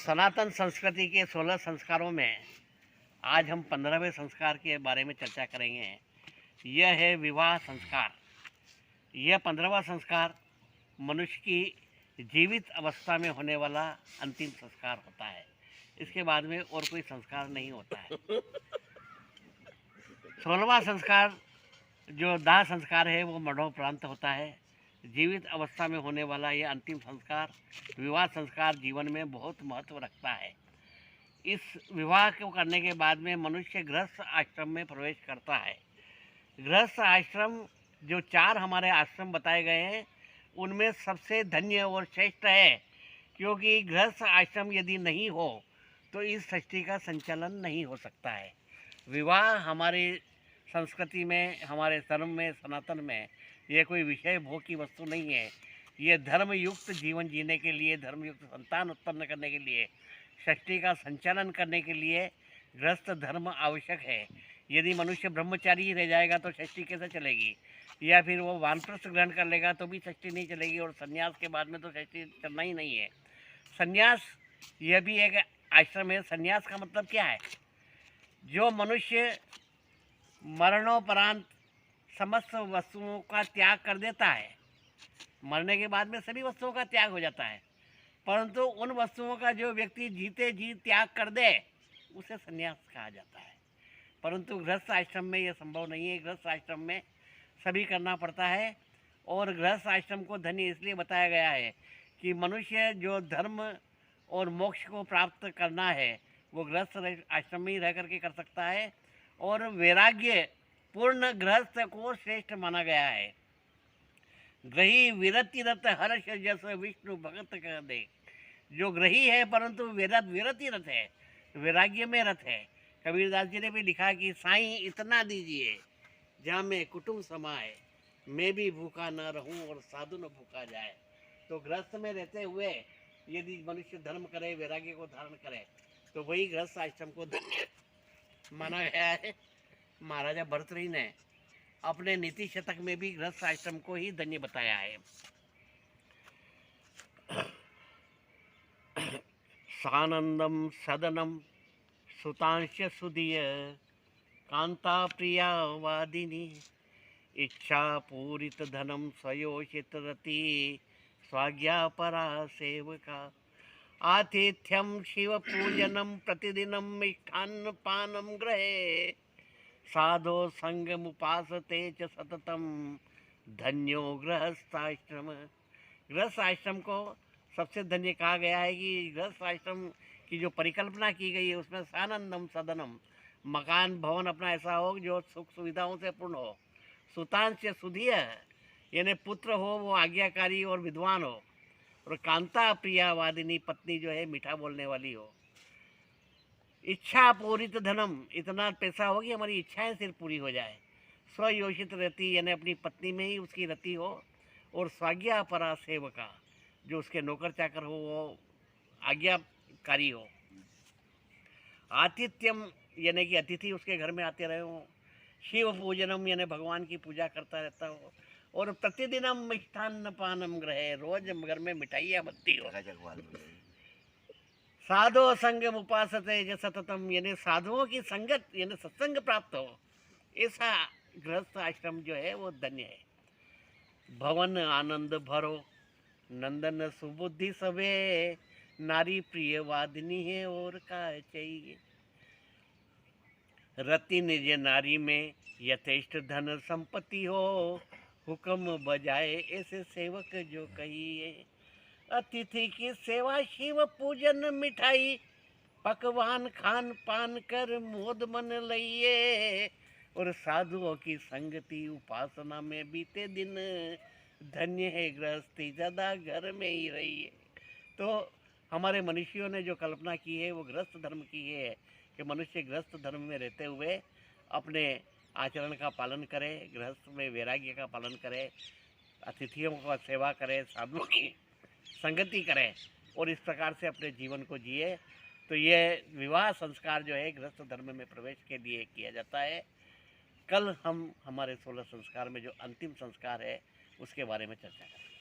सनातन संस्कृति के 16 संस्कारों में आज हम 15वें संस्कार के बारे में चर्चा करेंगे। यह है विवाह संस्कार। यह 15वां संस्कार मनुष्य की जीवित अवस्था में होने वाला अंतिम संस्कार होता है। इसके बाद में और कोई संस्कार नहीं होता है। 16वां संस्कार जो दाह संस्कार है वो मरणोपरांत होता है। जीवित अवस्था में होने वाला यह अंतिम संस्कार विवाह संस्कार जीवन में बहुत महत्व रखता है। इस विवाह को करने के बाद में मनुष्य गृहस्थ आश्रम में प्रवेश करता है। गृहस्थ आश्रम जो 4 हमारे आश्रम बताए गए हैं उनमें सबसे धन्य और श्रेष्ठ है, क्योंकि गृहस्थ आश्रम यदि नहीं हो तो इस सृष्टि का संचालन नहीं हो सकता है। विवाह हमारी संस्कृति में, हमारे धर्म में, सनातन में यह कोई विषय भोग की वस्तु नहीं है। ये धर्मयुक्त जीवन जीने के लिए, धर्मयुक्त संतान उत्पन्न करने के लिए, सृष्टि का संचालन करने के लिए गृहस्थ धर्म आवश्यक है। यदि मनुष्य ब्रह्मचारी ही रह जाएगा तो सृष्टि कैसे चलेगी, या फिर वो वानप्रस्थ ग्रहण कर लेगा तो भी सृष्टि नहीं चलेगी, और संन्यास के बाद में तो सृष्टि चलना ही नहीं है। संन्यास यह भी एक आश्रम है। संन्यास का मतलब क्या है? जो मनुष्य मरणोपरांत समस्त वस्तुओं का त्याग कर देता है, मरने के बाद में सभी वस्तुओं का त्याग हो जाता है, परंतु उन वस्तुओं का जो व्यक्ति जीते जी त्याग कर दे उसे संन्यास कहा जाता है। परंतु गृहस्थ आश्रम में यह संभव नहीं है। गृहस्थ आश्रम में सभी करना पड़ता है, और गृहस्थ आश्रम को धन्य इसलिए बताया गया है कि मनुष्य जो धर्म और मोक्ष को प्राप्त करना है वो गृहस्थ आश्रम में ही रह करके कर सकता है, और वैराग्य पूर्ण गृहस्थ को श्रेष्ठ माना गया है। ग्रही विरति रत हर्ष जस विष्णु भगत कर दे। जो ग्रही है परंतु विरति रत है, वैराग्य में रत है। कबीरदास जी ने भी लिखा कि साईं इतना दीजिए जहाँ में कुटुंब समाए, मैं भी भूखा न रहूं और साधु न भूखा जाए। तो गृहस्थ में रहते हुए यदि मनुष्य धर्म करे, वैराग्य को धारण करे, तो वही गृहस्थ आश्रम को धन्य माना गया है। महाराजा भर्तृहरि ने अपने नीति शतक में भी गृहस्थ आश्रम को ही धन्य बताया है। सानंदम सदनम सुतांश सुदीय कांता प्रिया वादिनी इच्छा पूरित धनम स्वयोषित रति स्वाज्ञा परा सेवका आतिथ्यम शिव पूजनम प्रतिदिनम मिष्ठान्न पानम ग्रहे साधो संगमुपासते च सततम धन्यो गृहस्थाश्रम। गृहस्थ आश्रम को सबसे धन्य कहा गया है कि गृहस्थ आश्रम की जो परिकल्पना की गई है उसमें सानंदम सदनम, मकान भवन अपना ऐसा हो जो सुख सुविधाओं से पूर्ण हो। सुतांश सुधीय यानी पुत्र हो वो आज्ञाकारी और विद्वान हो, और कांता प्रिया वादिनी पत्नी जो है मीठा बोलने वाली हो। इच्छा पूरित धनम, इतना पैसा हो कि हमारी इच्छाएं सिर्फ पूरी हो जाए। स्वयोषित रति यानी अपनी पत्नी में ही उसकी रति हो, और स्वाज्ञा परा सेवका, जो उसके नौकर चाकर हो वो आज्ञाकारी हो। आतिथ्यम यानी कि अतिथि उसके घर में आते रहे हो। शिव पूजनम यानी भगवान की पूजा करता रहता हो, और प्रतिदिनम मिष्ठान्न पानम ग्रहे, रोज घर में मिठाइयाँ बनती हो। साधो संगम उपासते ज सततम यानी साधुओं की संगत यानी सत्संग प्राप्त हो, ऐसा गृहस्थ आश्रम जो है वो धन्य है। भवन आनंद भरो नंदन सुबुद्धि सवे, नारी प्रिय वादिनी है और का चाहिए। रति निज नारी में यथेष्ट धन संपत्ति हो, हुक्म बजाए ऐसे सेवक जो कहिए। अतिथि की सेवा शिव पूजन मिठाई, पकवान खान पान कर मोद मन लइए, और साधुओं की संगति उपासना में बीते दिन, धन्य है गृहस्थी सदा घर में ही रहिए। तो हमारे मनुष्यों ने जो कल्पना की है वो गृहस्थ धर्म की है कि मनुष्य गृहस्थ धर्म में रहते हुए अपने आचरण का पालन करे, गृहस्थ में वैराग्य का पालन करे, अतिथियों का सेवा करे, साधुओं की संगति करें, और इस प्रकार से अपने जीवन को जिए। तो ये विवाह संस्कार जो है गृहस्थ धर्म में प्रवेश के लिए किया जाता है। कल हम हमारे 16 संस्कार में जो अंतिम संस्कार है उसके बारे में चर्चा करें।